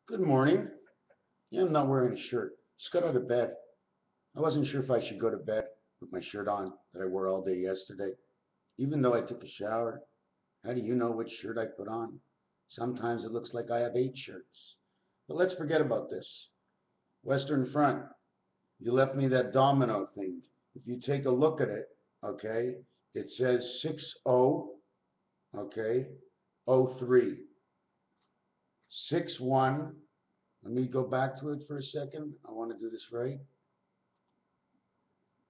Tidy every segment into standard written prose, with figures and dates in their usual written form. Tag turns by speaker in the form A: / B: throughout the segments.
A: Good morning. Yeah, I'm not wearing a shirt. Just got out of bed. I wasn't sure if I should go to bed with my shirt on that I wore all day yesterday, even though I took a shower. How do you know which shirt I put on? Sometimes it looks like I have 8 shirts. But let's forget about this. Western Front, you left me that domino thing. If you take a look at it, okay, it says 60, okay, 03. 61. Let me go back to it for a second. I want to do this right.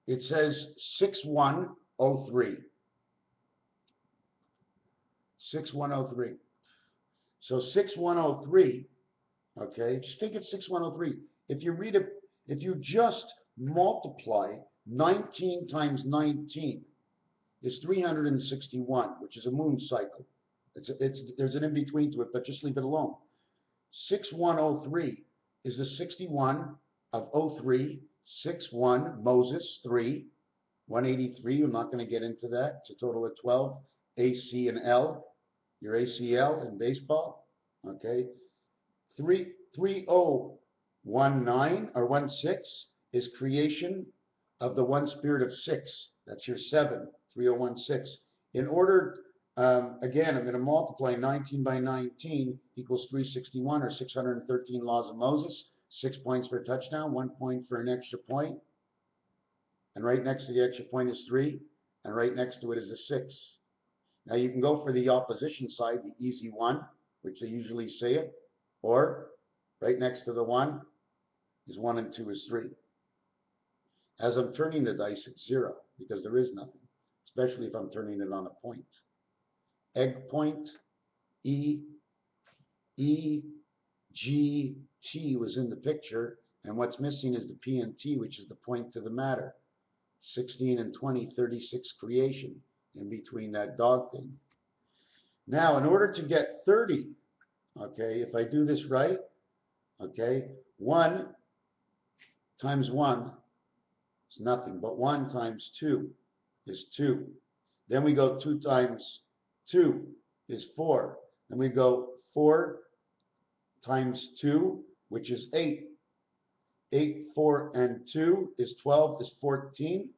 A: It says 6103. 6103. So 6103, okay, just think it's 6103. If you read it, if you just multiply 19 times 19 is 361, which is a moon cycle. There's an in between to it, but just leave it alone. 6103 is the 61 of 03, 61, Moses, 3, 183. I'm not going to get into that. It's a total of 12. AC and L, your ACL in baseball. Okay. 3019 or 16 is creation of the one spirit of 6. That's your 7, 3016. In order, again, I'm going to multiply 19 by 19 equals 361 or 613 laws of Moses. 6 points for a touchdown, 1 point for an extra point. And right next to the extra point is 3, and right next to it is a 6. Now you can go for the opposition side, the easy one, which they usually say it, or right next to the 1 is 1 and 2 is 3. As I'm turning the dice, it's 0, because there is nothing, especially if I'm turning it on a point. Egg point, E, E, G, T was in the picture, and what's missing is the P and T, which is the point to the matter. 16 and 20, 36 creation in between that dog thing. Now, in order to get 30, okay, if I do this right, okay, 1 times 1 is nothing, but 1 times 2 is 2. Then we go 2 times 2 is 4. Then we go 4 times 2, which is 8. 8, 4, and 2 is 12, is 14.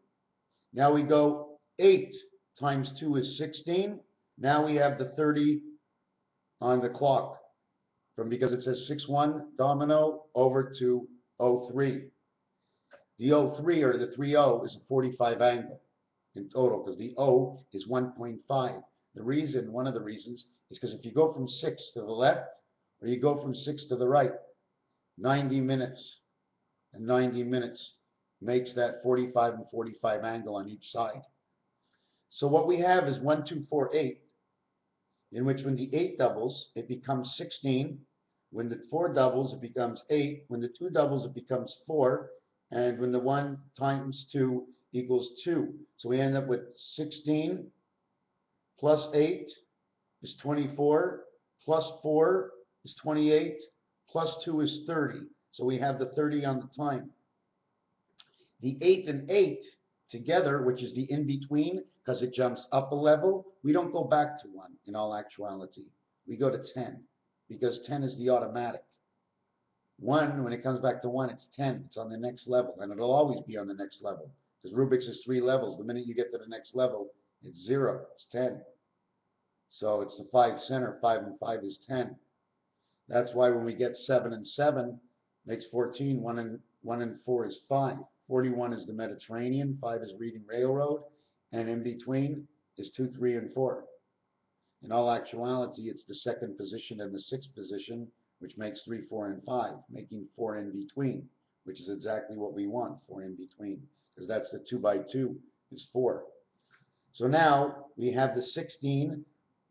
A: Now we go 8 times 2 is 16. Now we have the 30 on the clock, from because it says 6-1 domino over to 03. The 03 or the 30 is a 45 angle in total, because the O is 1.5. The reason, one of the reasons, is because if you go from 6 to the left or you go from 6 to the right, 90 minutes and 90 minutes makes that 45 and 45 angle on each side. So what we have is 1, 2, 4, 8, in which when the 8 doubles, it becomes 16. When the 4 doubles, it becomes 8. When the 2 doubles, it becomes 4. And when the 1 times 2 equals 2. So we end up with 16 plus 8 is 24, plus 4 is 28, plus 2 is 30. So we have the 30 on the time. The 8 and 8 together, which is the in-between, because it jumps up a level, we don't go back to 1 in all actuality. We go to 10, because 10 is the automatic. 1, when it comes back to 1, it's 10. It's on the next level, and it'll always be on the next level, because Rubik's is 3 levels. The minute you get to the next level, it's 0. It's 10. So it's the 5 center. 5 and 5 is 10. That's why when we get 7 and 7, makes 14. 1 and 4 is 5. 41 is the Mediterranean. 5 is Reading Railroad. And in between is 2, 3, and 4. In all actuality, it's the second position and the sixth position, which makes 3, 4, and 5, making 4 in between, which is exactly what we want, 4 in between, because that's the 2 by 2 is 4. So now we have the 16,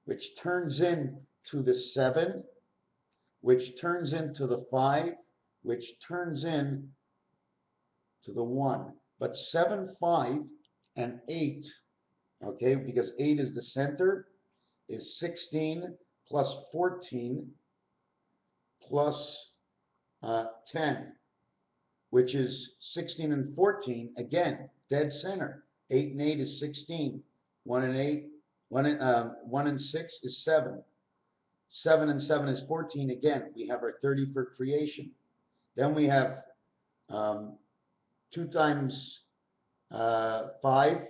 A: which turns into the 7, which turns into the 5, which turns in to the 1. But 7, 5, and 8, okay, because 8 is the center, is 16 plus 14 plus 10, which is 16 and 14, again, dead center. 8 and 8 is 16. 1 and 8, 1 and 6 is 7. 7 and 7 is 14. Again, we have our 30 for creation. Then we have 2 times 5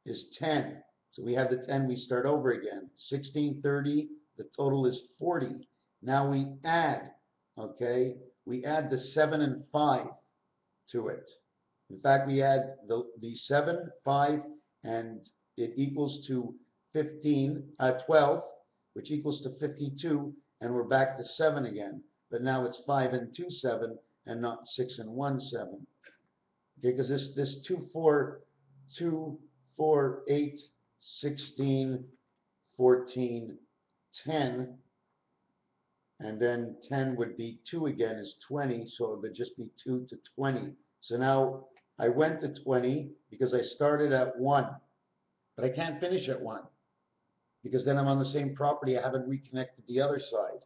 A: is 10. So we have the 10, we start over again. 16, 30, the total is 40. Now we add, okay? We add the 7 and 5 to it. In fact, we add the 7, 5, and it equals to 12, which equals to 52, and we're back to 7 again. But now it's 5 and 2, 7, and not 6 and 1, 7. Okay, because this 2, 4, 8, 16, 14, 10, and then 10 would be 2 again is 20, so it would just be 2 to 20. So now I went to 20 because I started at 1, but I can't finish at 1 because then I'm on the same property. I haven't reconnected the other side.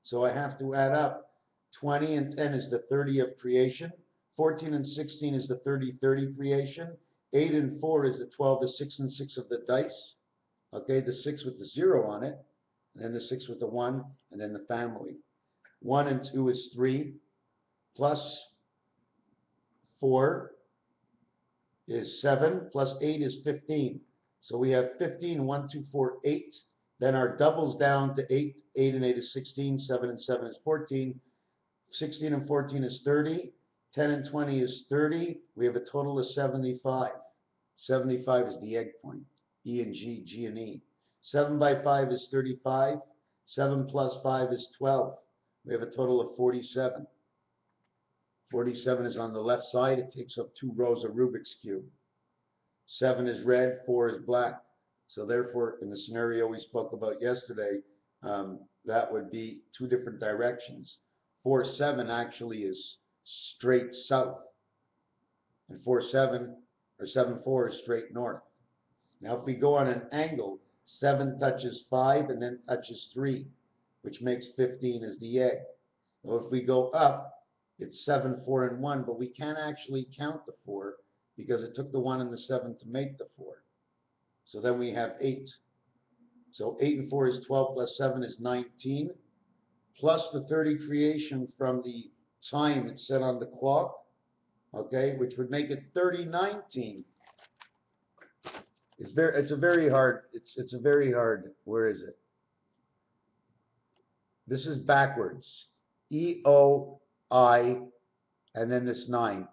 A: So I have to add up. 20 and 10 is the 30 of creation. 14 and 16 is the 30 creation. 8 and 4 is the 12, the 6 and 6 of the dice. Okay, the 6 with the 0 on it, and then the 6 with the 1, and then the family. 1 and 2 is 3, plus 4 is 7, plus 8 is 15. So we have 15, 1, 2, 4, 8. Then our doubles down to 8. 8 and 8 is 16, 7 and 7 is 14. 16 and 14 is 30. 10 and 20 is 30. We have a total of 75. 75 is the egg point. E and G, G and E. 7 by 5 is 35. 7 plus 5 is 12. We have a total of 47. 47 is on the left side. It takes up 2 rows of Rubik's Cube. 7 is red, 4 is black. So therefore, in the scenario we spoke about yesterday, that would be 2 different directions. 4, 7 actually is straight south. And 4, 7, or 7, 4 is straight north. Now if we go on an angle, 7 touches 5 and then touches 3, which makes 15 as the egg. Now if we go up, it's 7, 4, and 1, but we can't actually count the 4 because it took the 1 and the 7 to make the 4. So then we have 8. So 8 and 4 is 12 plus 7 is 19, plus the 30 creation from the time it's set on the clock, okay, which would make it 3019. It's a very hard, where is it? This is backwards. E-O-I, and then this 9.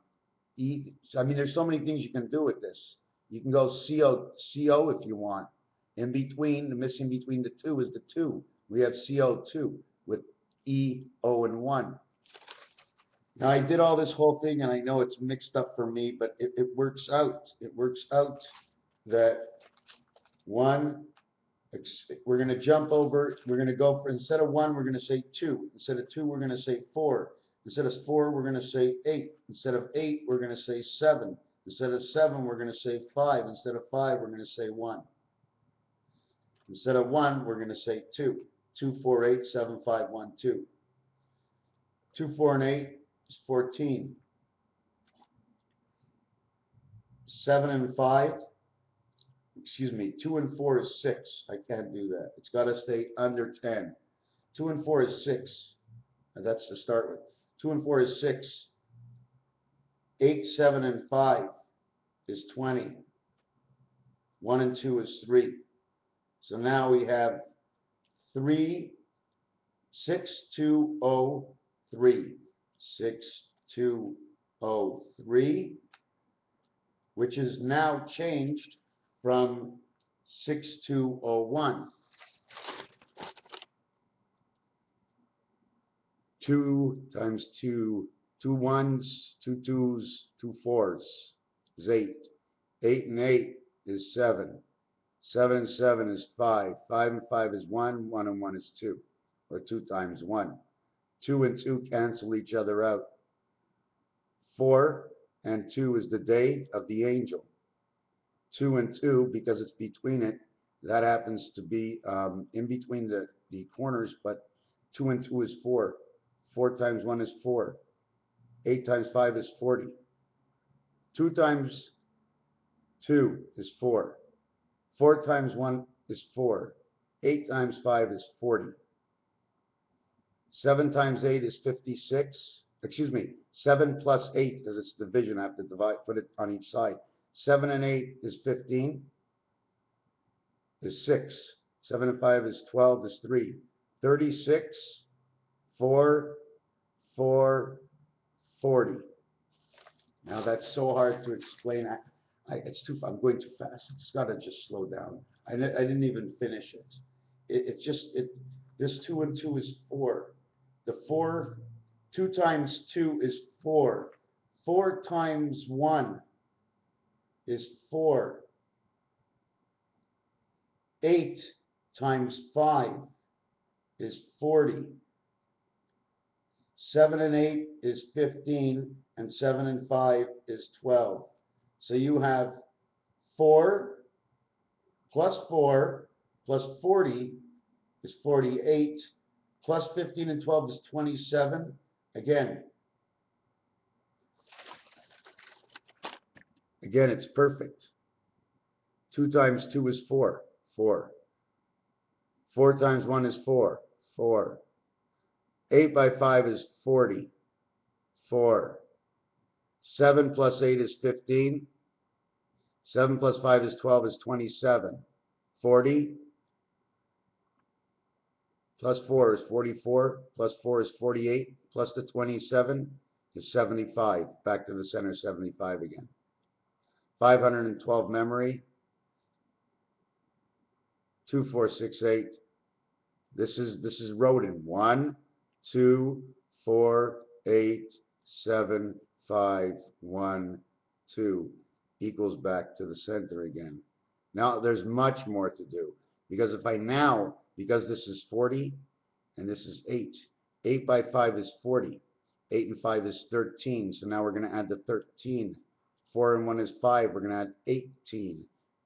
A: I mean, there's so many things you can do with this. You can go C-O if you want. In between, the missing between the 2 is the 2. We have CO2 with E, O, and 1. Now, I did all this whole thing, and I know it's mixed up for me, but it works out. It works out that 1, we're going to jump over, we're going to go for, instead of 1, we're going to say 2. Instead of 2, we're going to say 4. Instead of 4, we're going to say 8. Instead of 8, we're going to say 7. Instead of 7, we're going to say 5. Instead of 5, we're going to say 1. Instead of 1, we're going to say 2. 2, 4, 8, 7, 5, 1, 2. 2, 4, and 8 is 14. 7 and 5, 2 and 4 is 6. I can't do that. It's got to stay under 10. 2 and 4 is 6. And that's to start with. 2 and 4 is 6. 8, 7, and 5 is 20. 1 and 2 is 3. So now we have 3, 6, 2, 0, 3. 6, 2, 0, 3, which is now changed from 6201. 2 times 2, 2 ones, 2 twos, 2 fours is 8. 8 and 8 is 7. 7 and 7 is 5. 5 and 5 is 1. 1 and 1 is 2, or 2 times 1. 2 and 2 cancel each other out. 4 and 2 is the day of the angel. 2 and 2, because it's between it, that happens to be in between the corners, but 2 and 2 is 4. 4 times 1 is 4. 8 times 5 is 40. 2 times 2 is 4. 4 times 1 is 4. 8 times 5 is 40. 7 times 8 is 56. Excuse me, 7 plus 8, because it's division, I have to divide, put it on each side. 7 and 8 is 15, is 6. 7 and 5 is 12, is 3. 36, 4, 4, 40. Now that's so hard to explain. I'm going too fast. It's got to just slow down. I didn't even finish it. This 2 and 2 is 4. The 4, 2 times 2 is 4. 4 times 1 is 4. 8 times 5 is 40. 7 and 8 is 15, and 7 and 5 is 12. So you have 4 plus 4 plus 40 is 48, plus 15 and 12 is 27. Again, it's perfect. 2 times 2 is 4, 4. 4 times 1 is 4, 4. 8 by 5 is 40, 4. 7 plus 8 is 15. 7 plus 5 is 12, is 27. 40 plus 4 is 44, plus 4 is 48, plus the 27 is 75. Back to the center, 75 again. 512 memory. 2468. This is Rodin. 1, 2, 4, 8, 7, 5, 1, 2 equals back to the center again. Now there's much more to do, because because this is 40 and this is 8. 8 by 5 is 40. 8 and 5 is 13. So now we're going to add the 13. 4 and 1 is 5. We're going to add 18.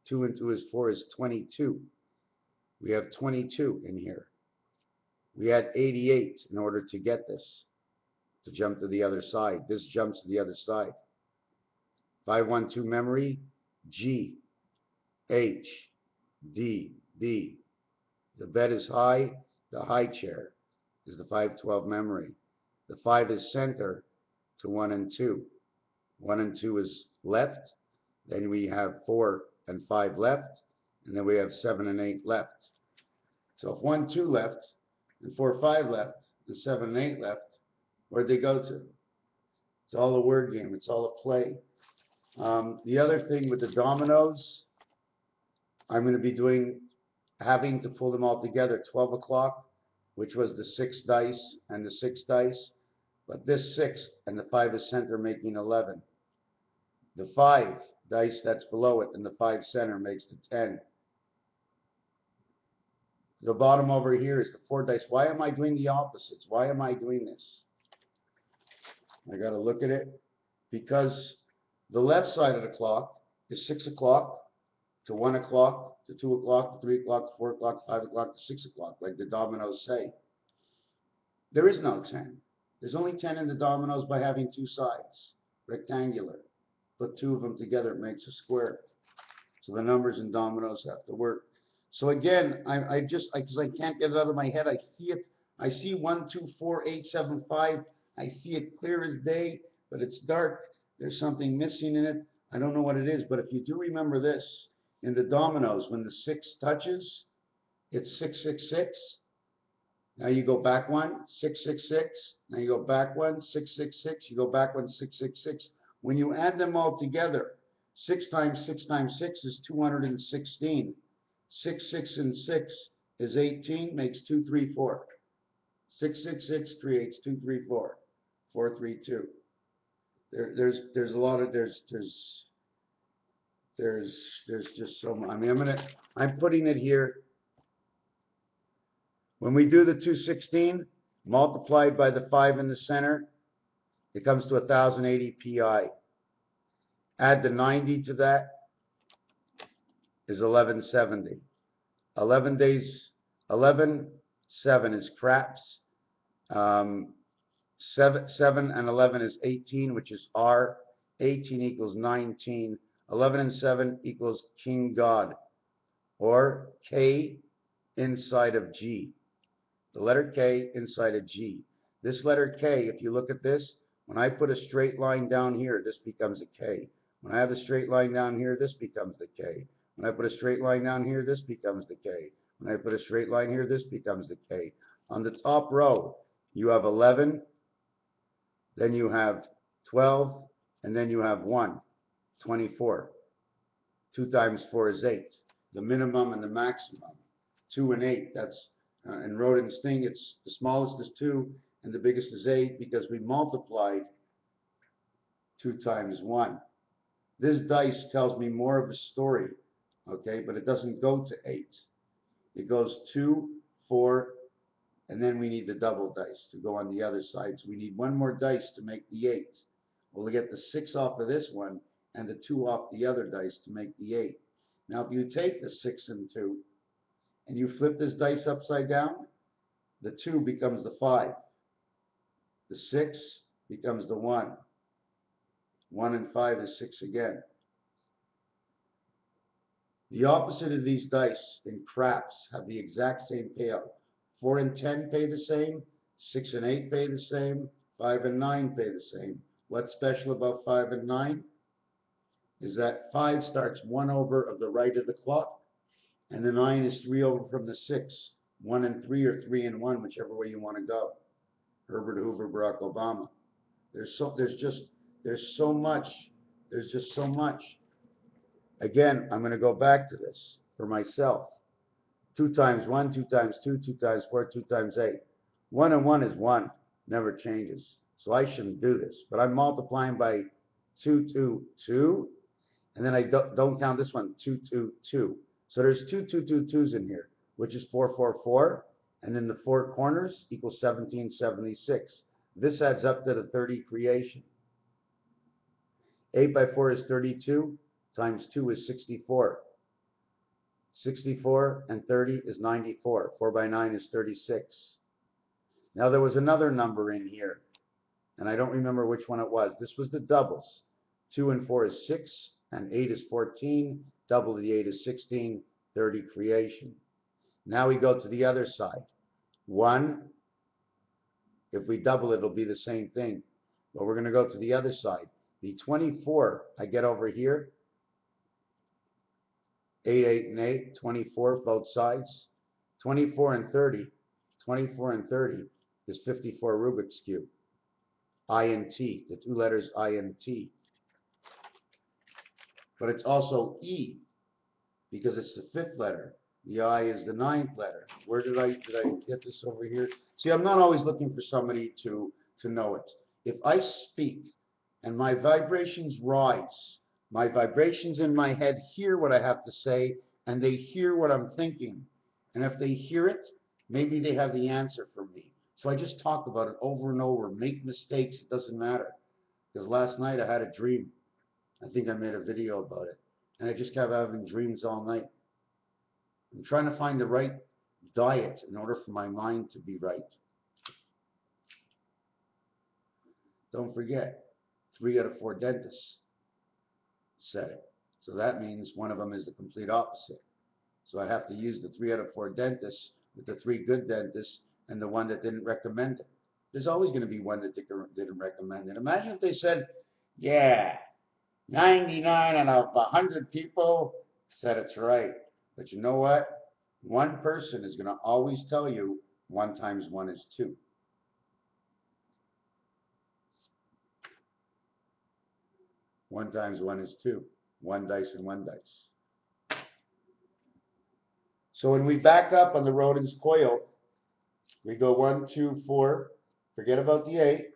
A: 2 and 2 is 4 is 22. We have 22 in here. We had 88 in order to get this, to jump to the other side. This jumps to the other side. 512 memory, G, H, D, B. The bed is high, the high chair is the 512 memory. The 5 is center to 1 and 2. 1 and 2 is left. Then we have 4 and 5 left. And then we have 7 and 8 left. So if 1, 2 left, and 4, 5 left, and 7 and 8 left, where'd they go to? It's all a word game. It's all a play. The other thing with the dominoes, I'm going to be having to pull them all together. 12 o'clock, which was the 6 dice and the 6 dice. But this 6 and the 5 is center, making 11. The 5 dice that's below it and the 5 center makes the 10. The bottom over here is the 4 dice. Why am I doing the opposites? Why am I doing this? I got to look at it. Because the left side of the clock is 6 o'clock to 1 o'clock to 2 o'clock to 3 o'clock to 4 o'clock to 5 o'clock to 6 o'clock, like the dominoes say. There is no 10. There's only 10 in the dominoes by having 2 sides, rectangular. Put 2 of them together, it makes a square. So the numbers in dominoes have to work. So again, because I can't get it out of my head, I see it. I see 1, 2, 4, 8, 7, 5. I see it clear as day, but it's dark. There's something missing in it. I don't know what it is, but if you do remember this, in the dominoes, when the 6 touches, it's 6, 6, 6. Now you go back 1, 6, 6, 6. Now you go back 1, 6, 6, 6. You go back 1, 6, 6, 6. When you add them all together, 6 times 6 times 6 is 216. 6, 6, and 6 is 18, makes 2, 3, 4. 6, 6, 6 creates 2, 3, 4. 4, 3, 2. There's a lot of there's just so much. I mean, I'm putting it here. When we do the 216 multiplied by the 5 in the center, it comes to 1080 pi. Add the 90 to that is 1170. 11 days, 11, 7 is craps. 7 and 11 is 18, which is R. 18 equals 19. 11 and 7 equals King God, or K inside of G. The letter K inside a G. This letter K, if you look at this, when I put a straight line down here, this becomes a K. When I have a straight line down here, this becomes the K. When I put a straight line down here, this becomes the K. When I put a straight line here, this becomes the K. On the top row, you have 11, then you have 12, and then you have 1, 24. 2 times 4 is 8. The minimum and the maximum. 2 and 8, that's, in rodent's thing, it's the smallest is 2 and the biggest is 8 because we multiplied 2 times 1. This dice tells me more of a story, okay, but it doesn't go to 8. It goes 2, 4, and then we need the double dice to go on the other side. So we need one more dice to make the 8. Well, we get the 6 off of this one and the 2 off the other dice to make the 8. Now, if you take the 6 and 2 and you flip this dice upside down, the 2 becomes the 5. The 6 becomes the 1. 1 and 5 is 6 again. The opposite of these dice in craps have the exact same payout. 4 and 10 pay the same, 6 and 8 pay the same, 5 and 9 pay the same. What's special about 5 and 9 is that 5 starts 1 over of the right of the clock, and the 9 is 3 over from the 6. 1 and 3 or 3 and 1, whichever way you want to go. Herbert Hoover, Barack Obama. There's just so much. Again, I'm going to go back to this for myself. 2 times 1, 2 times 2, 2 times 4, 2 times 8. 1 and 1 is 1, never changes. So I shouldn't do this. But I'm multiplying by 2, 2, 2. And then I don't count this one, 2, 2, 2. So there's 2, 2, 2, 2s in here, which is 4, 4, 4. And then the 4 corners equals 1776. This adds up to the 30 creation. 8 by 4 is 32, times 2 is 64. 64 and 30 is 94. 4 by 9 is 36. Now there was another number in here, and I don't remember which one it was. This was the doubles. 2 and 4 is 6, and 8 is 14. Double the 8 is 16, 30 creation. Now we go to the other side. 1, if we double it, it'll be the same thing. But we're going to go to the other side. The 24 I get over here, 8, 8, and 8, 24 both sides. 24 and 30, 24 and 30 is 54 Rubik's Cube. INT, the 2 letters INT. But it's also E, because it's the 5th letter. The I is the 9th letter. Where did I get this over here? See, I'm not always looking for somebody to know it. If I speak and my vibrations rise, my vibrations in my head hear what I have to say, and they hear what I'm thinking. And if they hear it, maybe they have the answer for me. So I just talk about it over and over, make mistakes, it doesn't matter. Because last night I had a dream. I think I made a video about it. And I just kept having dreams all night. I'm trying to find the right diet in order for my mind to be right. Don't forget, 3 out of 4 dentists said it. So that means one of them is the complete opposite. So I have to use the 3 out of 4 dentists with the 3 good dentists and the one that didn't recommend it. There's always going to be one that didn't recommend it. Imagine if they said, yeah, 99 out of 100 people said it's right. But you know what? One person is going to always tell you 1 times 1 is 2. One times 1 is 2. 1 dice and 1 dice. So when we back up on the rodent's coil, we go 1, 2, 4. Forget about the 8.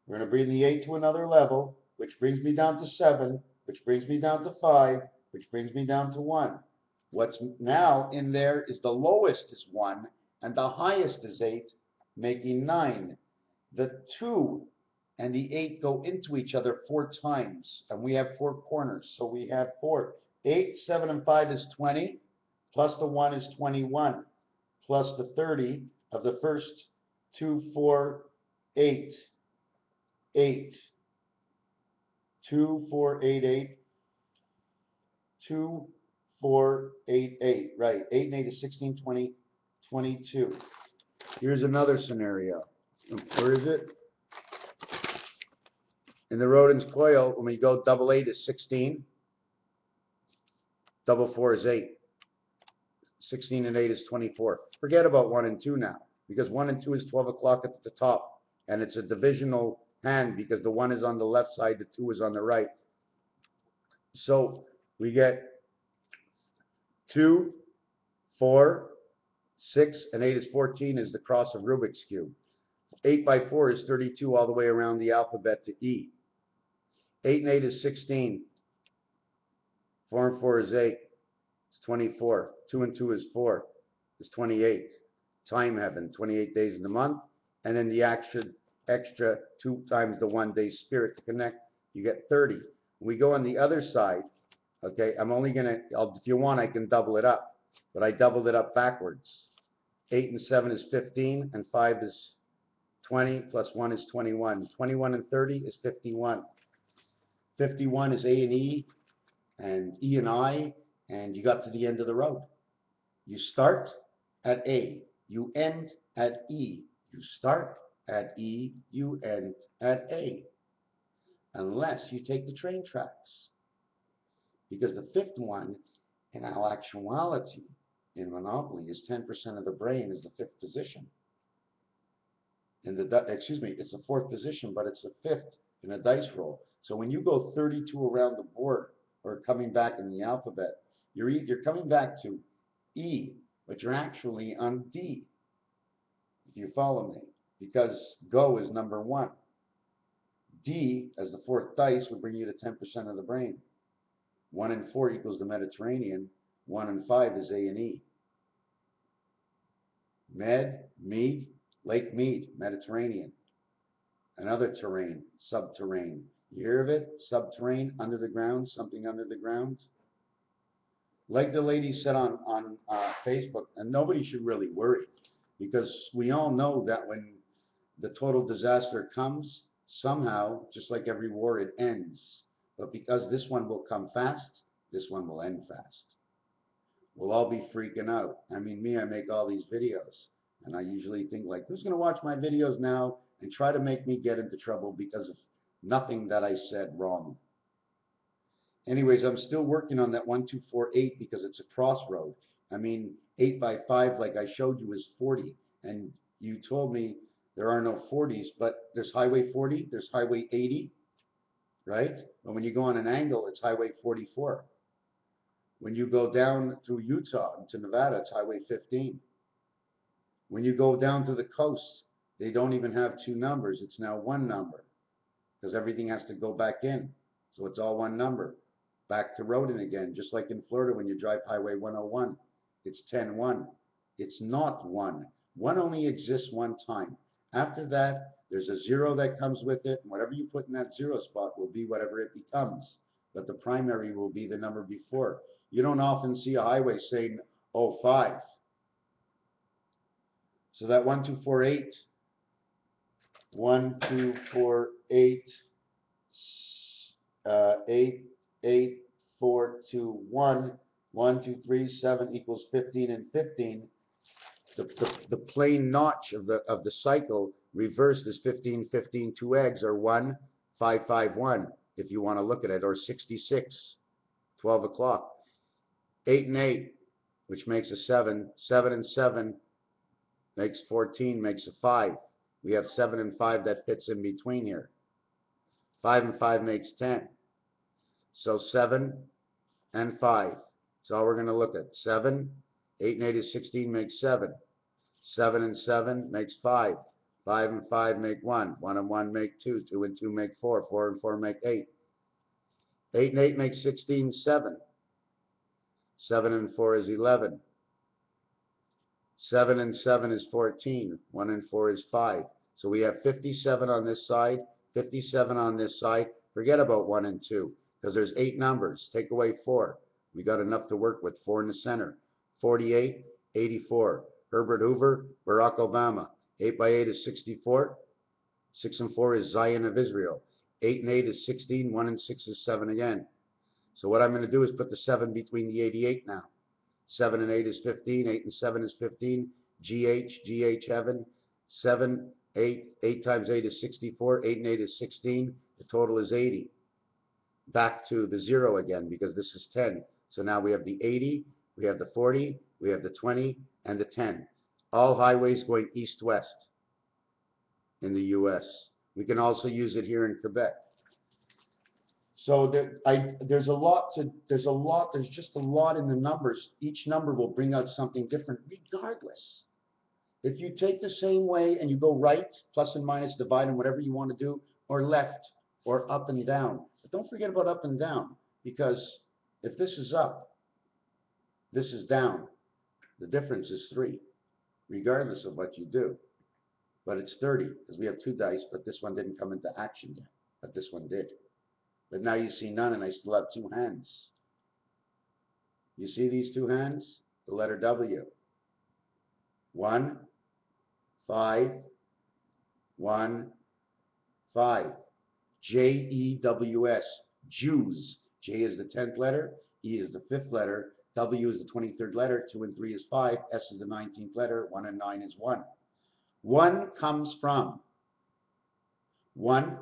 A: We're going to bring the 8 to another level, which brings me down to 7, which brings me down to 5, which brings me down to 1. What's now in there is the lowest is 1, and the highest is 8, making 9. The 2 and the 8 go into each other 4 times, and we have 4 corners, so we have 4. 8, 7, and 5 is 20, plus the 1 is 21, plus the 30 of the first 2, 4, 8. 8. 2, 4, 8, 8. 2, 4, 8, 8. Right. 8 and 8 is 16, 20, 22. Here's another scenario. Where is it? In the Rodin's coil, when we go double 8 is 16. Double 4 is 8. 16 and 8 is 24. Forget about 1 and 2 now, because 1 and 2 is 12 o'clock at the top, and it's a divisional hand because the 1 is on the left side, the 2 is on the right. So we get 2, 4, 6, and 8 is 14 is the cross of Rubik's Cube. 8 by 4 is 32 all the way around the alphabet to E. 8 and 8 is 16. 4 and 4 is 8. It's 24. 2 and 2 is 4. It's 28. Time heaven, 28 days in the month. And then the extra 2 times the 1 day spirit to connect, you get 30. When we go on the other side, okay, I'm only going to, if you want, I can double it up. But I doubled it up backwards. 8 and 7 is 15, and 5 is 20, plus 1 is 21. 21 and 30 is 51. 51 is A and E and I, and you got to the end of the road. You start at A, you end at E. You start at E, you end at A. Unless you take the train tracks. Because the fifth one, in our actuality, in Monopoly, is 10% of the brain is the fifth position. It's the fourth position, but it's the fifth in a dice roll. So when you go 32 around the board, or coming back in the alphabet, you're coming back to E, but you're actually on D, if you follow me, because go is number 1. D, as the fourth dice, would bring you to 10% of the brain. 1 and 4 equals the Mediterranean. 1 and 5 is A and E. Mead, Lake Mead, Mediterranean. Another terrain, subterranean. You hear of it? Subterranean, under the ground, something under the ground. Like the lady said on Facebook, and nobody should really worry, because we all know that when the total disaster comes, somehow, just like every war, it ends. But because this one will come fast, this one will end fast. We'll all be freaking out. I mean, I make all these videos, and I usually think, like, who's going to watch my videos now and try to make me get into trouble because of nothing that I said wrong. Anyways, I'm still working on that 1, 2, 4, 8 because it's a crossroad. I mean, 8 by 5, like I showed you, is 40. And you told me there are no 40s, but there's Highway 40, there's Highway 80, right? But when you go on an angle, it's Highway 44. When you go down through Utah into Nevada, it's Highway 15. When you go down to the coast, they don't even have 2 numbers. It's now 1 number because everything has to go back in. So it's all 1 number. Back to Rodin again, just like in Florida when you drive Highway 101. It's 10-1. It's not 1. 1 only exists 1 time. After that, there's a 0 that comes with it, and whatever you put in that 0 spot will be whatever it becomes. But the primary will be the number before. You don't often see a highway saying 05. So that 1, 2, 4, 8, 1, 2, 4, 8, 8, 8, 4, 2, 1, 1, 2, 3, 7 equals 15 and 15. The plain notch of the cycle reversed is 15, 15, 2 eggs, or 1, 5, 5, 1, if you want to look at it, or 66, 12 o'clock. 8 and 8, which makes a 7. 7 and 7 makes 14, makes a 5. We have 7 and 5 that fits in between here. 5 and 5 makes 10. So 7 and 5. That's all we're going to look at. 7, 8 and 8 is 16, makes 7. 7 and 7 makes 5. 5 and 5 make 1. 1 and 1 make 2. 2 and 2 make 4. 4 and 4 make 8. 8 and 8 makes 16, 7. 7 and 4 is 11. 7 and 7 is 14. 1 and 4 is 5. So we have 57 on this side, 57 on this side. Forget about 1 and 2, because there's 8 numbers. Take away 4. We got enough to work with. 4 in the center. 48, 84. Herbert Hoover, Barack Obama. 8 by 8 is 64. 6 and 4 is Zion of Israel. 8 and 8 is 16. 1 and 6 is 7 again. So what I'm going to do is put the 7 between the 88 now. 7 and 8 is 15. 8 and 7 is 15. GH heaven, 7, 8, 8 times 8 is 64, 8 and 8 is 16, the total is 80. Back to the 0 again because this is 10. So now we have the 80, we have the 40, we have the 20, and the 10. All highways going east-west in the US. We can also use it here in Quebec. So there's just a lot in the numbers. Each number will bring out something different regardless. If you take the same way and you go right, plus and minus, divide, and whatever you want to do, or left, or up and down. But don't forget about up and down, because if this is up, this is down. The difference is 3, regardless of what you do. But it's 30, because we have 2 dice, but this one didn't come into action yet. But this one did. But now you see none, and I still have 2 hands. You see these 2 hands? The letter W. 1, 5, 1, 5. Jews, Jews. J is the 10th letter, E is the 5th letter, W is the 23rd letter, 2 and 3 is 5, S is the 19th letter, 1 and 9 is 1. 1 comes from 1.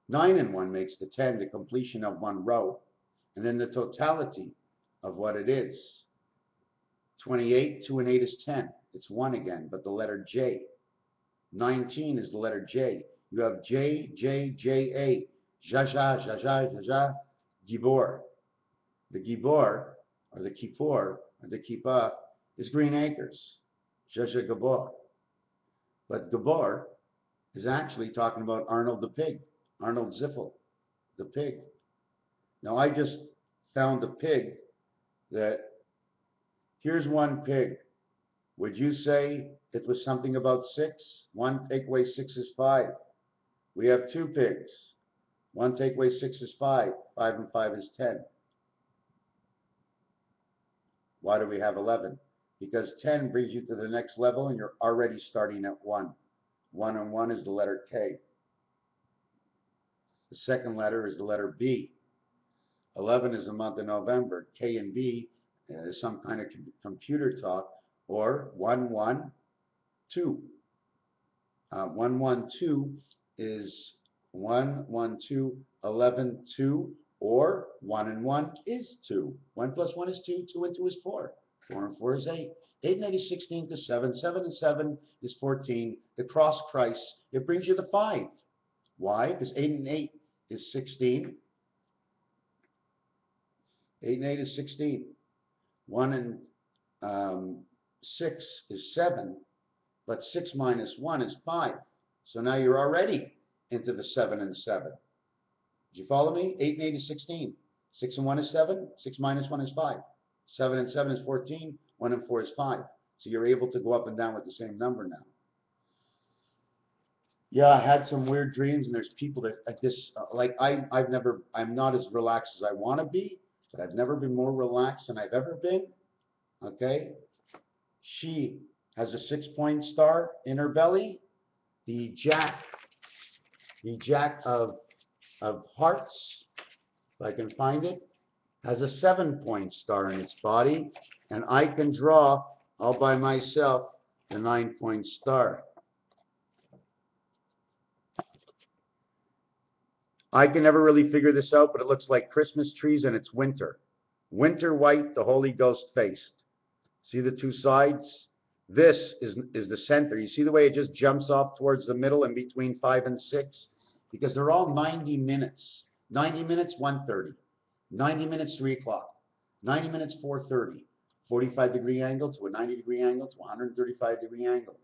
A: 9 and 1 makes the 10, the completion of one row. And then the totality of what it is. 28, 2 and 8 is 10. It's 1 again, but the letter J. 19 is the letter J. You have J, J, J, A. Jaja, Jaja, Jaja, Gibor. The Gibor, or the Kippur, or the Kippah, is Green Acres. Jaja Gabor. But Gabor is actually talking about Arnold the pig. Arnold Ziffel, the pig. Now I just found a pig that, here's one pig. Would you say it was something about 6? 1 take away 6 is 5. We have 2 pigs. 1 take away 6 is 5. 5 and 5 is 10. Why do we have 11? Because 10 brings you to the next level and you're already starting at 1. 1 and 1 is the letter K. The second letter is the letter B. 11 is the month of November. K and B is some kind of computer talk, or 112. 112 is 112, 11, 2, or 1 and 1 is 2. 1 plus 1 is 2, 2 and 2 is 4. 4 and 4 is 8. 8 and 8 is 16 to 7. 7 and 7 is 14. The cross Christ, it brings you to 5. Why? Because 8 and 8 is 16. 8 and 8 is 16. 1 and 6 is 7. But 6 minus 1 is 5. So now you're already into the 7 and 7. Did you follow me? 8 and 8 is 16. 6 and 1 is 7. 6 minus 1 is 5. 7 and 7 is 14. 1 and 4 is 5. So you're able to go up and down with the same number now. Yeah, I had some weird dreams, and there's people that I'm not as relaxed as I want to be, but I've never been more relaxed than I've ever been. Okay? She has a 6-point star in her belly. The jack of hearts, if I can find it, has a 7-point star in its body, and I can draw all by myself the 9-point star. I can never really figure this out, but it looks like Christmas trees, and it's winter. Winter white, the Holy Ghost faced. See the 2 sides? This is the center. You see the way it just jumps off towards the middle and between 5 and 6? Because they're all 90 minutes. 90 minutes, 1:30. 90 minutes, 3 o'clock. 90 minutes, 4:30. 45-degree angle to a 90-degree angle to a 135-degree angle.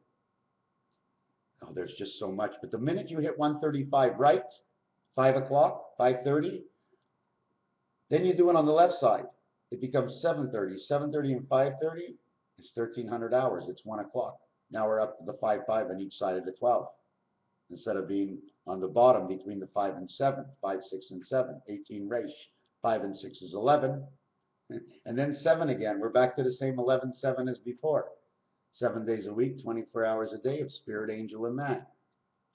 A: Oh, there's just so much. But the minute you hit 135 right, 5 o'clock, 5:30, then you do it on the left side. It becomes 7:30. 7:30 and 5:30, it's 1,300 hours. It's 1 o'clock. Now we're up to the 5-5 on each side of the 12. Instead of being on the bottom between the 5 and 7, 5, 6, and 7, 18 resh. 5 and 6 is 11. And then 7 again. We're back to the same 11, 7 as before. 7 days a week, 24 hours a day of spirit, angel, and man.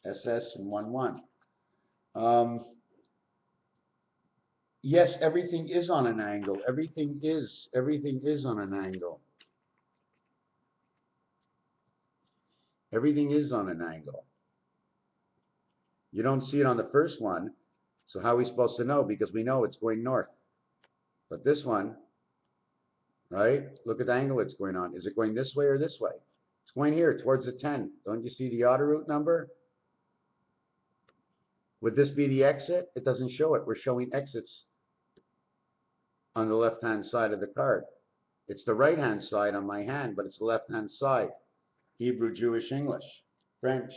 A: SS and 1-1. Yes, everything is on an angle. Everything is on an angle. Everything is on an angle. You don't see it on the first one, so how are we supposed to know? Because we know it's going north. But this one, right? Look at the angle it's going on. Is it going this way or this way? It's going here towards the 10. Don't you see the auto route number? Would this be the exit? It doesn't show it. We're showing exits on the left-hand side of the card. It's the right-hand side on my hand, but it's the left-hand side. Hebrew, Jewish, English, French.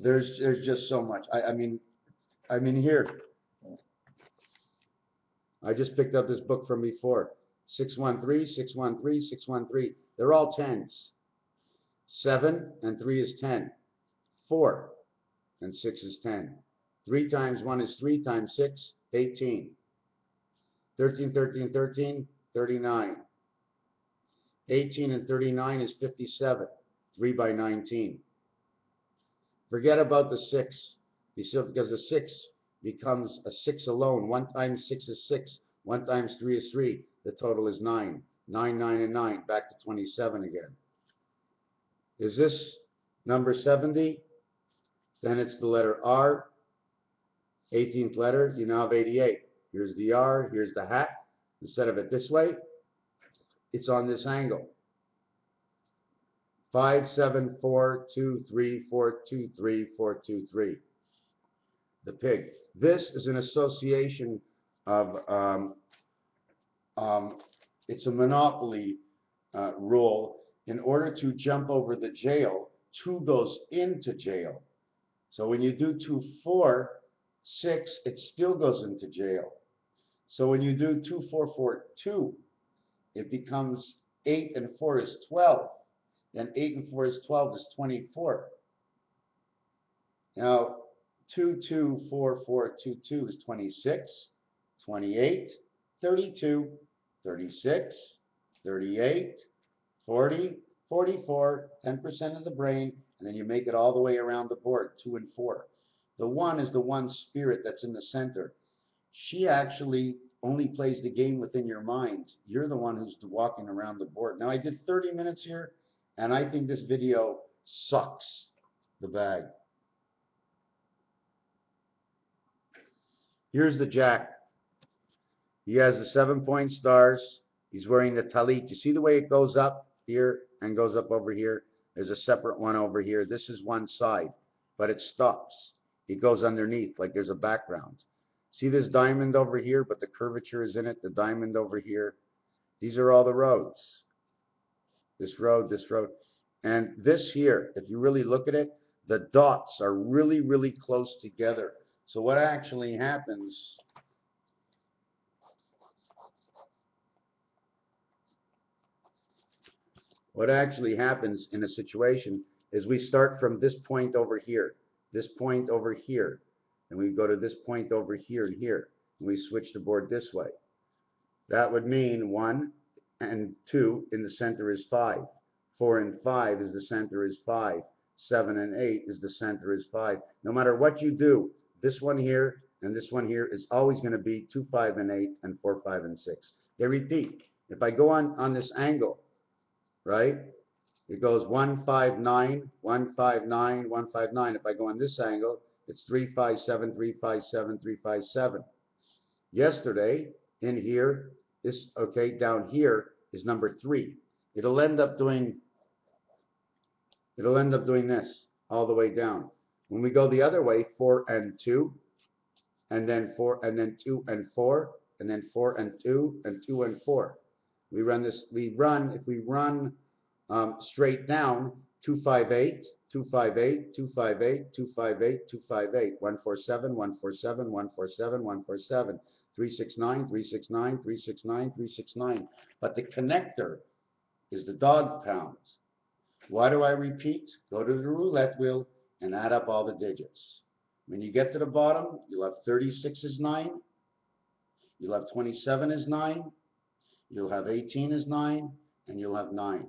A: There's just so much. I mean here. I just picked up this book from before. 613, 613, 613. They're all tens. 7 and 3 is 10. 4 and 6 is 10. 3 times 1 is 3 times 6, 18. 13, 13, 13, 39. 18 and 39 is 57. 3 by 19. Forget about the 6, because the 6 becomes a 6 alone. 1 times 6 is 6. 1 times 3 is 3. The total is 9. 9, 9, and 9. Back to 27 again. Is this number 70? Then it's the letter R. 18th letter, you now have 88. Here's the R. Here's the hat. Instead of it this way, it's on this angle. 5, 7, 4, 2, 3, 4, 2, 3, 4, 2, 3. The pig. This is an association of, it's a monopoly rule. In order to jump over the jail, 2 goes into jail. So when you do 2, 4, 6, it still goes into jail. So when you do 2, 4, 4, 2, it becomes 8 and 4 is 12. Then 8 and 4 is 12 is 24. Now, 2, 2, 4, 4, 2, 2 is 26, 28, 32, 36, 38, 40, 44, 10% of the brain, and then you make it all the way around the board, 2 and 4. The 1 is the one spirit that's in the center. She actually only plays the game within your mind. You're the one who's walking around the board. Now, I did 30 minutes here, and I think this video sucks the bag. Here's the Jack. He has the 7-point stars. He's wearing the talit. You see the way it goes up here and goes up over here? There's a separate one over here. This is one side, but it stops. It goes underneath like there's a background. See this diamond over here, but the curvature is in it, the diamond over here. These are all the roads. This road, this road. And this here, if you really look at it, the dots are really, really close together. So what actually happens, in a situation is we start from this point over here, and we go to this point over here and here, and we switch the board this way. That would mean 1 and 2 in the center is 5. 4 and 5 is the center is 5. 7 and 8 is the center is 5. No matter what you do, this one here and this one here is always going to be 2, 5, and 8, and 4, 5, and 6. They repeat. If I go on this angle, right, it goes 1, 5, 9, 1, 5, 9, 1, 5, 9. If I go on this angle, it's 3, 5, 7, 3, 5, 7, 3, 5, 7. Yesterday, in here, down here is number 3. It'll end up doing this all the way down. When we go the other way, 4 and 2, and then 4, and then 2 and 4, and then 4 and 2, and 2 and 4. If we run straight down, 2, 5, 8, 2, 5, 8, 2, 5, 8, 2, 5, 8, 2, 5, 8, 1, 4, 7, 1, 4, 7, 1, 4, 7, 1, 4, 7, 3, 6, 9, 3, 6, 9, 3, 6, 9, 3, 6, 9. But the connector is the dog pound. Why do I repeat? Go to the roulette wheel and add up all the digits. When you get to the bottom, you'll have 36 is 9. You'll have 27 is 9. You'll have 18 is 9. And you'll have 9.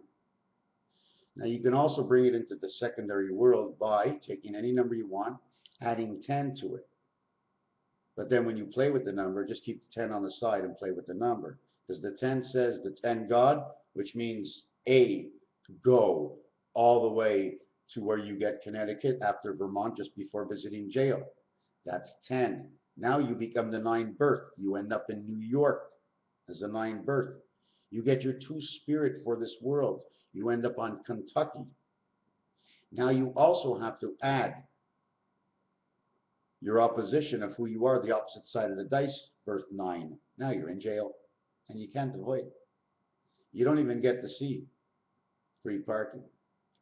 A: Now you can also bring it into the secondary world by taking any number you want, adding 10 to it. But then when you play with the number, just keep the 10 on the side and play with the number. Because the 10 says the 10 God, which means A, go. all the way to where you get Connecticut after Vermont just before visiting jail. That's 10. Now you become the 9 birth. You end up in New York as a 9 birth. You get your 2 spirit for this world. You end up on Kentucky. Now you also have to add your opposition of who you are, the opposite side of the dice, birth 9. Now you're in jail, and you can't avoid it. You don't even get to see free parking.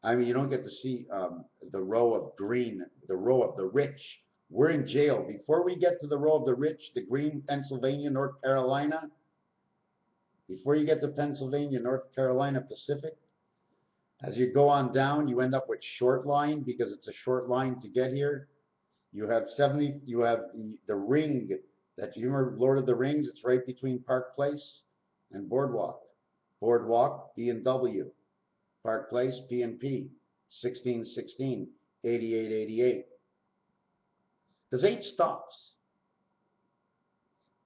A: I mean, you don't get to see the row of green, the row of the rich. We're in jail. Before we get to the row of the rich, the green, Pennsylvania, North Carolina, before you get to Pennsylvania, North Carolina, Pacific, as you go on down, you end up with short line because it's a short line to get here. You have the ring that you remember Lord of the Rings. It's right between Park Place and Boardwalk. Boardwalk, B&W. Park Place, P&P. 1616, 8888. There's 8 stops.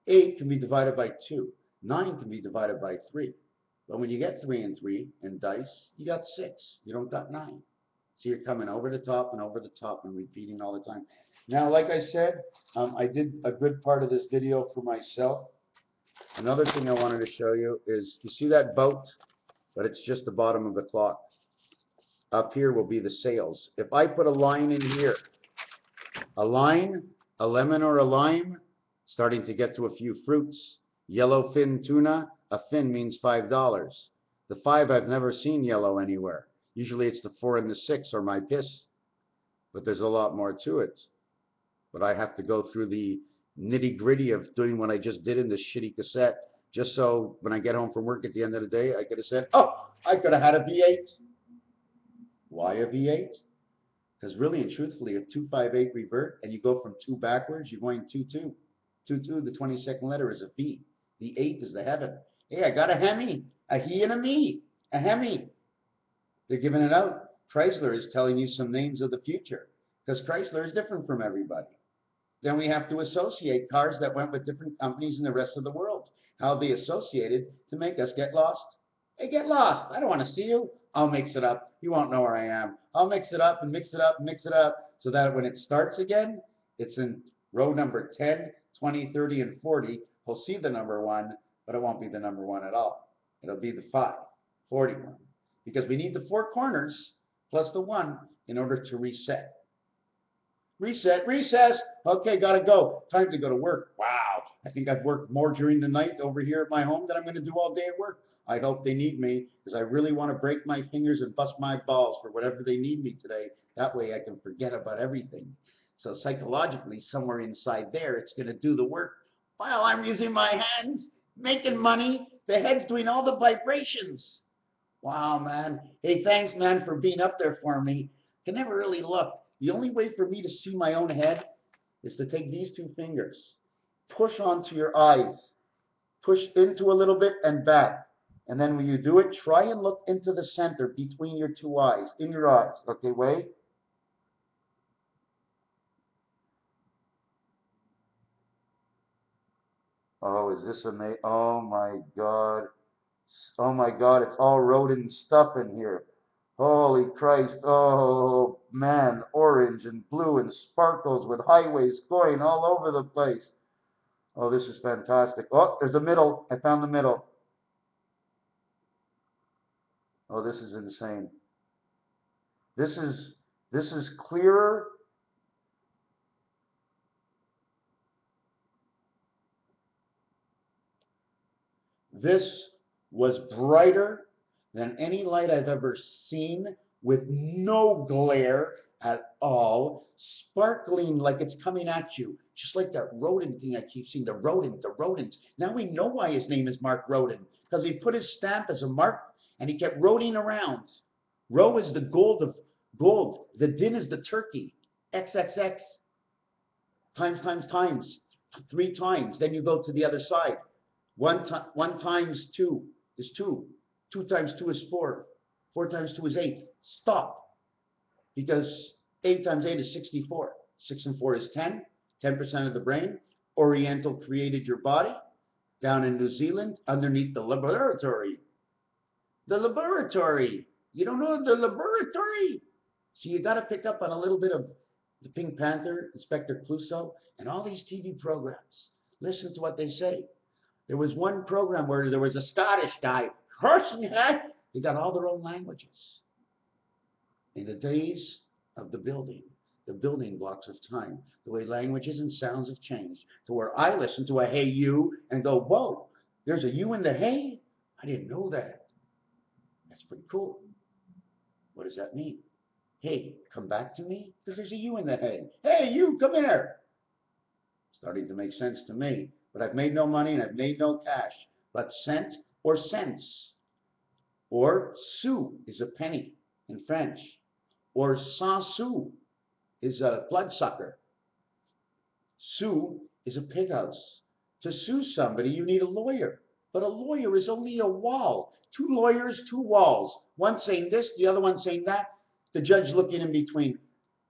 A: 8 can be divided by 2. 9 can be divided by 3. But when you get 3 and 3 in dice, you got 6. You don't got 9. So you're coming over the top and over the top and repeating all the time. Now, like I said, I did a good part of this video for myself. Another thing I wanted to show you is, you see that boat? But it's just the bottom of the clock. Up here will be the sails. If I put a line in here, a line, a lemon or a lime, starting to get to a few fruits. Yellow fin tuna, a fin means $5. The 5 I've never seen yellow anywhere. Usually it's the 4 and the 6 or my piss. But there's a lot more to it. But I have to go through the nitty-gritty of doing what I just did in this shitty cassette, just so when I get home from work at the end of the day, I could have said, oh, I could have had a V8. Why a V8? Because really and truthfully, if 258 revert and you go from 2 backwards, you're going 2-2. 2-2, the 22nd letter is a V. The 8 is the heaven. Hey, I got a Hemi, a he and a me, a Hemi. They're giving it out. Chrysler is telling you some names of the future, because Chrysler is different from everybody. Then we have to associate cars that went with different companies in the rest of the world. How they associated to make us get lost. Hey, get lost. I don't want to see you. I'll mix it up. You won't know where I am. I'll mix it up and mix it up and mix it up so that when it starts again, it's in row number 10, 20, 30, and 40. We'll see the number 1, but it won't be the number 1 at all. It'll be the 5, 41. Because we need the 4 corners plus the 1 in order to reset. Reset, recess. Okay, gotta go. Time to go to work. Wow, I think I've worked more during the night over here at my home than I'm going to do all day at work. I hope they need me, because I really want to break my fingers and bust my balls for whatever they need me today. That way I can forget about everything. So psychologically, somewhere inside there, it's going to do the work while I'm using my hands, making money. The head's doing all the vibrations. Wow, man. Hey, thanks, man, for being up there for me. Can never really look. The only way for me to see my own head is to take these 2 fingers, push onto your eyes, push into a little bit and back. And then when you do it, try and look into the center between your 2 eyes, in your eyes. Okay, wait. Oh, is this amazing? Oh my God. Oh my God, it's all rodent stuff in here. Holy Christ. Oh man, orange and blue and sparkles with highways going all over the place. Oh, this is fantastic. Oh, there's a middle. I found the middle. Oh, this is insane. This is clearer. This was brighter than any light I've ever seen, with no glare at all, sparkling like it's coming at you, just like that rodent thing I keep seeing, the rodent. Now we know why his name is Mark Rodent, because he put his stamp as a mark and he kept roding around. Rho is the gold of gold. The din is the turkey. XXX. Times, 3 times. Then you go to the other side. 1 times 2 is 2. 2 times 2 is 4. 4 times 2 is 8. Stop. Because 8 times 8 is 64. 6 and 4 is 10. 10% of the brain. Oriental created your body. Down in New Zealand, underneath the laboratory. The laboratory. You don't know the laboratory. So you got to pick up on a little bit of the Pink Panther, Inspector Clouseau, and all these TV programs. Listen to what they say. There was one program where there was a Scottish guy cursing at. They got all their own languages. In the days of the building blocks of time, the way languages and sounds have changed to where I listen to a hey you and go, whoa, there's a you in the hey? I didn't know that. That's pretty cool. What does that mean? Hey, come back to me? Because there's a you in the hay. Hey, you, come here. Starting to make sense to me. But I've made no money and I've made no cash. But cent or cents. Or sou is a penny in French. Or sans sou is a bloodsucker. Sue is a pig house. To sue somebody, you need a lawyer. But a lawyer is only a wall. Two lawyers, two walls. One saying this, the other one saying that. The judge looking in between.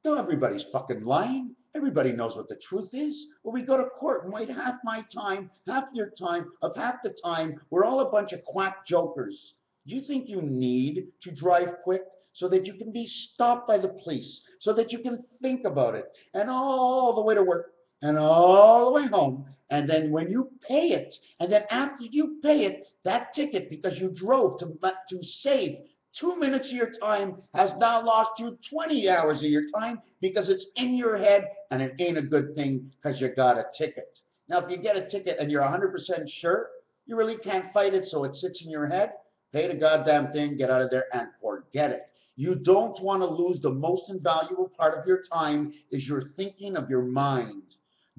A: No, everybody's fucking lying. Everybody knows what the truth is. Well, we go to court and wait half my time, half your time, of half the time. We're all a bunch of quack jokers. Do you think you need to drive quick so that you can be stopped by the police, so that you can think about it, and all the way to work, and all the way home, and then when you pay it, and then after you pay it, that ticket, because you drove to save 2 minutes of your time, has now lost you 20 hours of your time because it's in your head, and it ain't a good thing because you got a ticket. Now, if you get a ticket and you're 100% sure, you really can't fight it, so it sits in your head. Pay the goddamn thing, get out of there, and forget it. You don't want to lose the most invaluable part of your time is your thinking of your mind.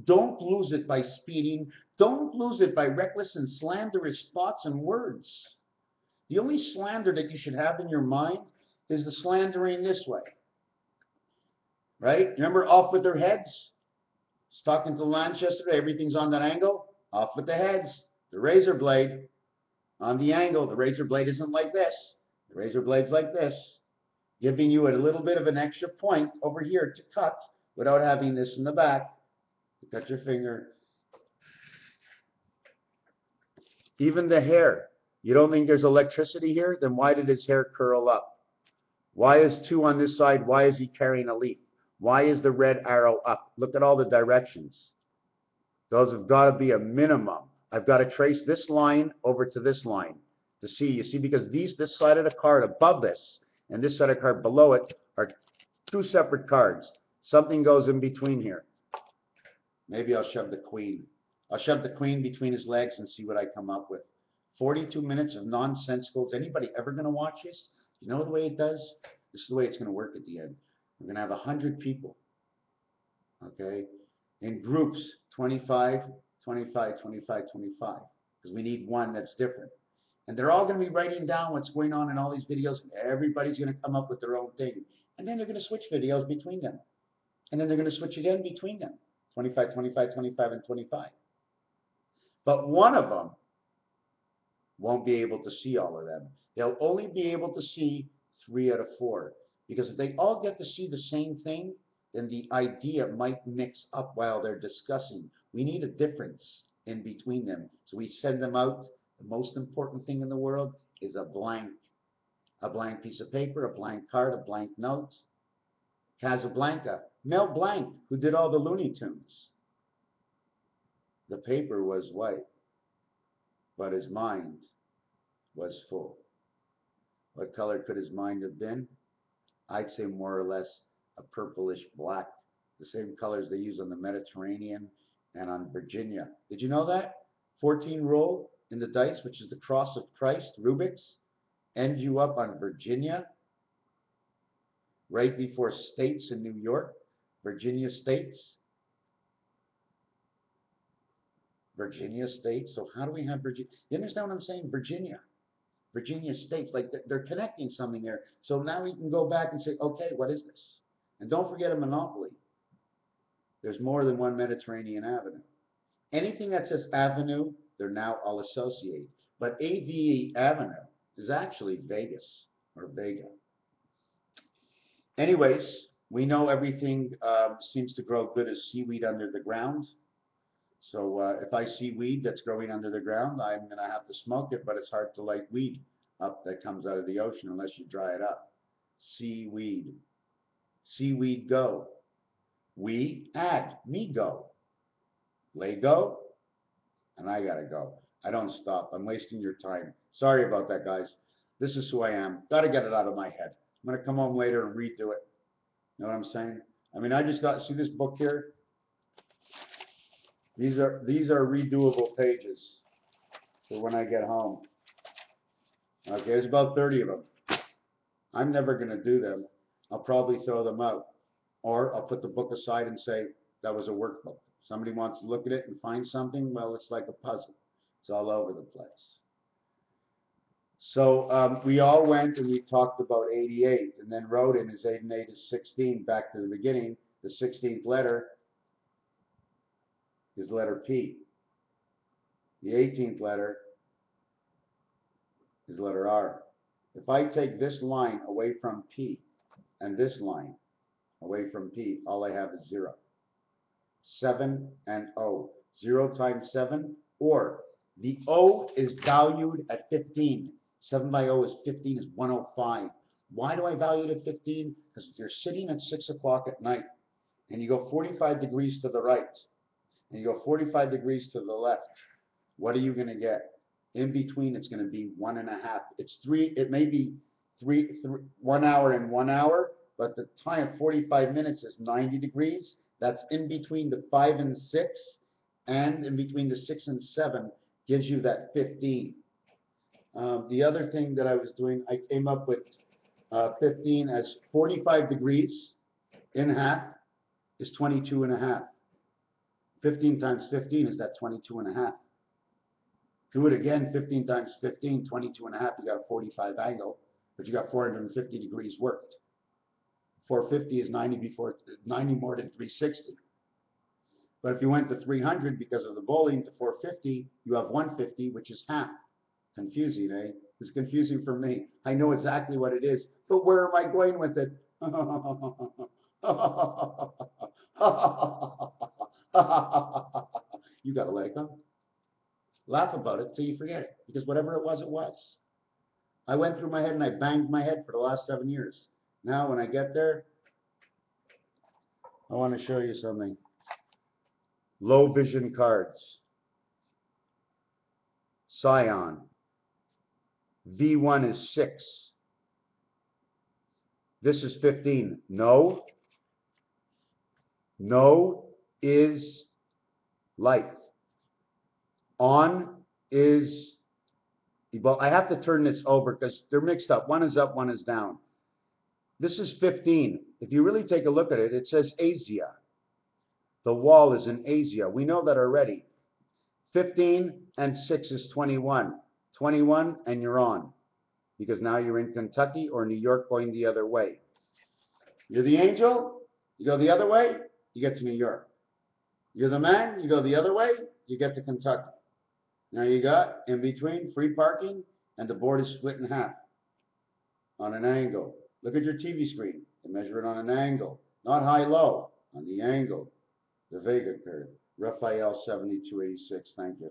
A: Don't lose it by speeding. Don't lose it by reckless and slanderous thoughts and words. The only slander that you should have in your mind is the slandering this way. Right? Remember off with their heads? I was talking to Lance yesterday. Everything's on that angle. Off with the heads. The razor blade on the angle. The razor blade isn't like this. The razor blade's like this. Giving you a little bit of an extra point over here to cut without having this in the back. You cut your finger. Even the hair. You don't think there's electricity here? Then why did his hair curl up? Why is 2 on this side? Why is he carrying a leaf? Why is the red arrow up? Look at all the directions. Those have got to be a minimum. I've got to trace this line over to this line to see. You see, because this side of the card above this and this side of the card below it are 2 separate cards. Something goes in between here. Maybe I'll shove the queen. I'll shove the queen between his legs and see what I come up with. 42 minutes of nonsensical. Is anybody ever going to watch this? You know the way it does? This is the way it's going to work at the end. We're going to have 100 people, okay, in groups, 25, 25, 25, 25, because we need one that's different. And they're all going to be writing down what's going on in all these videos. Everybody's going to come up with their own thing. And then they're going to switch videos between them. And then they're going to switch again between them. 25, 25, 25, and 25. But one of them won't be able to see all of them. They'll only be able to see 3 out of 4. Because if they all get to see the same thing, then the idea might mix up while they're discussing. We need a difference in between them. So we send them out. The most important thing in the world is a blank piece of paper, a blank card, a blank note. Casablanca, Mel Blanc, who did all the Looney Tunes. The paper was white, but his mind was full. What color could his mind have been? I'd say more or less a purplish black, the same colors they use on the Mediterranean and on Virginia. Did you know that? 14 roll in the dice, which is the cross of Christ, Rubik's, end you up on Virginia, right before states in New York, Virginia states. Virginia states. So how do we have Virginia? You understand what I'm saying? Virginia states, like they're connecting something there. So now we can go back and say, okay, what is this? And don't forget a monopoly. There's more than one Mediterranean Avenue. Anything that says avenue, they're now all associated. But AVE Avenue is actually Vegas or Vega. Anyways, we know everything seems to grow good as seaweed under the ground. So if I see weed that's growing under the ground, I'm going to have to smoke it, but it's hard to light weed up that comes out of the ocean unless you dry it up. Seaweed. Seaweed go. We add. Me go. Lay go. And I gotta go. I don't stop. I'm wasting your time. Sorry about that, guys. This is who I am. Gotta get it out of my head. I'm gonna come home later and redo it. You know what I'm saying? I mean, I just got, see this book here? These are redoable pages for when I get home. Okay, there's about 30 of them. I'm never going to do them. I'll probably throw them out. Or I'll put the book aside and say, that was a workbook. Somebody wants to look at it and find something, well, it's like a puzzle. It's all over the place. So we all went and we talked about 88, and then wrote in his 8 and 8 is 16, back to the beginning. The 16th letter is letter P. The 18th letter is letter R. If I take this line away from P and this line away from P, all I have is 0. 7 and O. 0 times 7, or the O is valued at 15. 7 by O is 15, is 105. Why do I value it at 15? Because if you're sitting at 6 o'clock at night and you go 45 degrees to the right and you go 45 degrees to the left, what are you going to get? In between, it's going to be 1.5. It's 3. It may be 1 hour and 1 hour, but the time 45 minutes is 90 degrees. That's in between the 5 and 6, and in between the 6 and 7 gives you that 15. The other thing that I was doing, I came up with 15 as 45 degrees in half is 22.5. 15 times 15 is that 22.5. Do it again, 15 times 15, 22.5, you got a 45 angle, but you got 450 degrees worked. 450 is 90 more than 360. But if you went to 300 because of the bowling to 450, you have 150, which is half. Confusing, eh? It's confusing for me. I know exactly what it is, but where am I going with it? You got to let it go. Laugh about it till you forget it, because whatever it was, it was. I went through my head and I banged my head for the last 7 years. Now, when I get there, I want to show you something. Low vision cards. Scion. V1 is 6. This is 15. No. No is light. On is, well, I have to turn this over because they're mixed up. One is up, one is down. This is 15. If you really take a look at it, it says Asia. The wall is in Asia. We know that already. 15 and 6 is 21. 21 and you're on. Because now you're in Kentucky or New York going the other way. You're the angel, you go the other way, you get to New York. You're the man, you go the other way, you get to Kentucky. Now you got, in between, free parking, and the board is split in half on an angle. Look at your TV screen. They measure it on an angle. Not high-low, on the angle. The Vega curve. Raphael 7286, thank you.